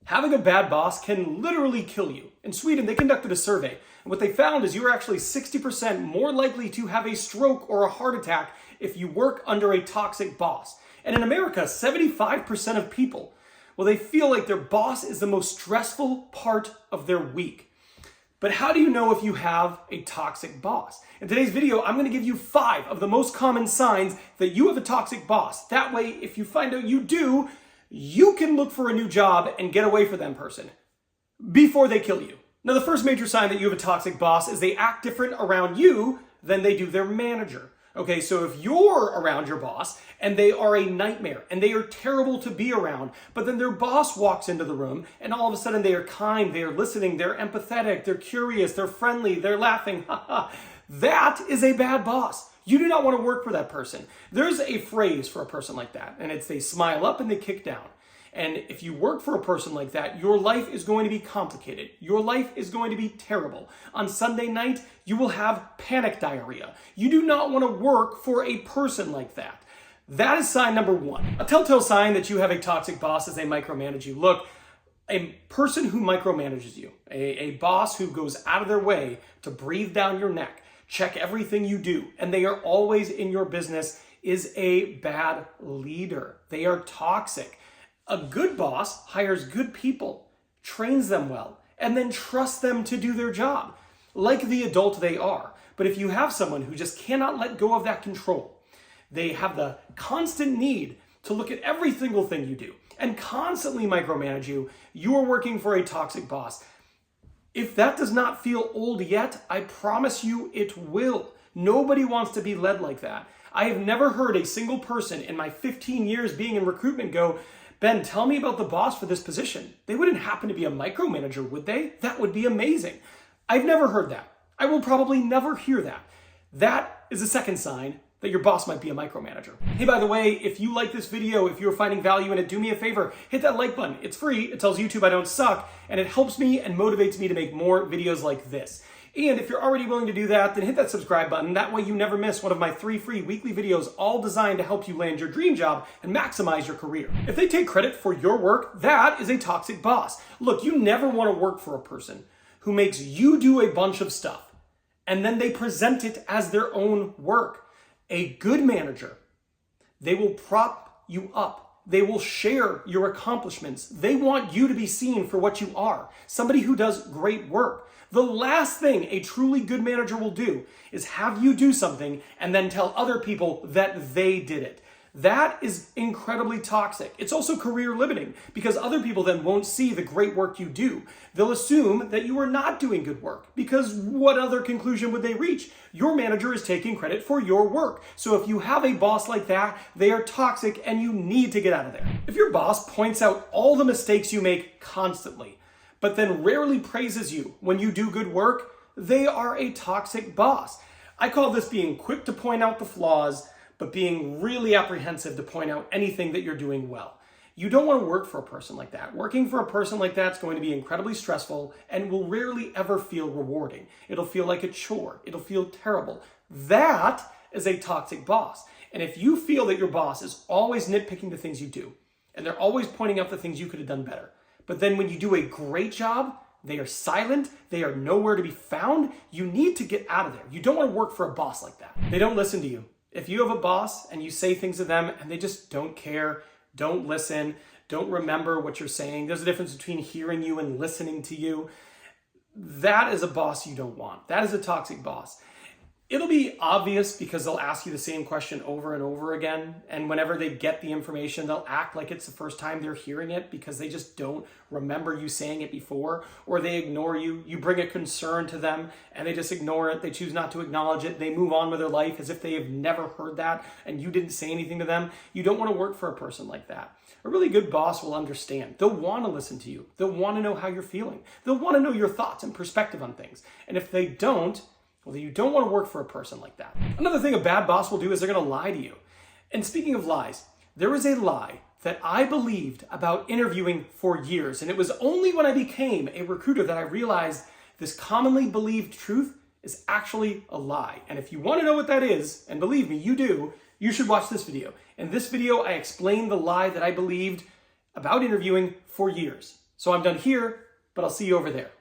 Having a bad boss can literally kill you. In Sweden, they conducted a survey, and what they found is you are actually 60% more likely to have a stroke or a heart attack if you work under a toxic boss. And in America, 75% of people, well, they feel like their boss is the most stressful part of their week. But how do you know if you have a toxic boss? In today's video, I'm going to give you 5 of the most common signs that you have a toxic boss. That way, if you find out you do, you can look for a new job and get away from that person before they kill you. Now, the first major sign that you have a toxic boss is they act different around you than they do their manager. Okay, so if you're around your boss and they are a nightmare and they are terrible to be around, but then their boss walks into the room and all of a sudden they are kind, they are listening, they're empathetic, they're curious, they're friendly, they're laughing, that is a bad boss. You do not want to work for that person. There's a phrase for a person like that, and it's they smile up and they kick down. And if you work for a person like that, your life is going to be complicated. Your life is going to be terrible. On Sunday night, you will have panic diarrhea. You do not want to work for a person like that. That is sign number 1. A telltale sign that you have a toxic boss is they micromanage you. Look, a person who micromanages you, a boss who goes out of their way to breathe down your neck, check everything you do, and they are always in your business, is a bad leader. They are toxic. A good boss hires good people, trains them well, and then trusts them to do their job, like the adult they are. But if you have someone who just cannot let go of that control, they have the constant need to look at every single thing you do and constantly micromanage you, you are working for a toxic boss. If that does not feel old yet, I promise you it will. Nobody wants to be led like that. I have never heard a single person in my 15 years being in recruitment go, Ben, tell me about the boss for this position. They wouldn't happen to be a micromanager, would they? That would be amazing. I've never heard that. I will probably never hear that. That is a second sign that your boss might be a micromanager. Hey, by the way, if you like this video, if you're finding value in it, do me a favor, hit that like button. It's free, it tells YouTube I don't suck, and it helps me and motivates me to make more videos like this. And if you're already willing to do that, then hit that subscribe button. That way you never miss one of my 3 free weekly videos, all designed to help you land your dream job and maximize your career. If they take credit for your work, that is a toxic boss. Look, you never want to work for a person who makes you do a bunch of stuff and then they present it as their own work. A good manager, they will prop you up. They will share your accomplishments. They want you to be seen for what you are, somebody who does great work. The last thing a truly good manager will do is have you do something and then tell other people that they did it. That is incredibly toxic. It's also career limiting because other people then won't see the great work you do. They'll assume that you are not doing good work because what other conclusion would they reach? Your manager is taking credit for your work. So if you have a boss like that, they are toxic and you need to get out of there. If your boss points out all the mistakes you make constantly, but then rarely praises you when you do good work, they are a toxic boss. I call this being quick to point out the flaws, but being really apprehensive to point out anything that you're doing well. You don't want to work for a person like that. Working for a person like that is going to be incredibly stressful and will rarely ever feel rewarding. It'll feel like a chore. It'll feel terrible. That is a toxic boss. And if you feel that your boss is always nitpicking the things you do, and they're always pointing out the things you could have done better, but then when you do a great job, they are silent, they are nowhere to be found, you need to get out of there. You don't want to work for a boss like that. They don't listen to you. If you have a boss and you say things to them and they just don't care, don't listen, don't remember what you're saying, there's a difference between hearing you and listening to you. That is a boss you don't want. That is a toxic boss. It'll be obvious because they'll ask you the same question over and over again. And whenever they get the information, they'll act like it's the first time they're hearing it because they just don't remember you saying it before, or they ignore you. You bring a concern to them and they just ignore it. They choose not to acknowledge it. They move on with their life as if they have never heard that and you didn't say anything to them. You don't want to work for a person like that. A really good boss will understand. They'll want to listen to you. They'll want to know how you're feeling. They'll want to know your thoughts and perspective on things. And if they don't, well, you don't want to work for a person like that. Another thing a bad boss will do is they're going to lie to you. And speaking of lies, there is a lie that I believed about interviewing for years. And it was only when I became a recruiter that I realized this commonly believed truth is actually a lie. And if you want to know what that is, and believe me, you do, you should watch this video. In this video, I explain the lie that I believed about interviewing for years. So I'm done here, but I'll see you over there.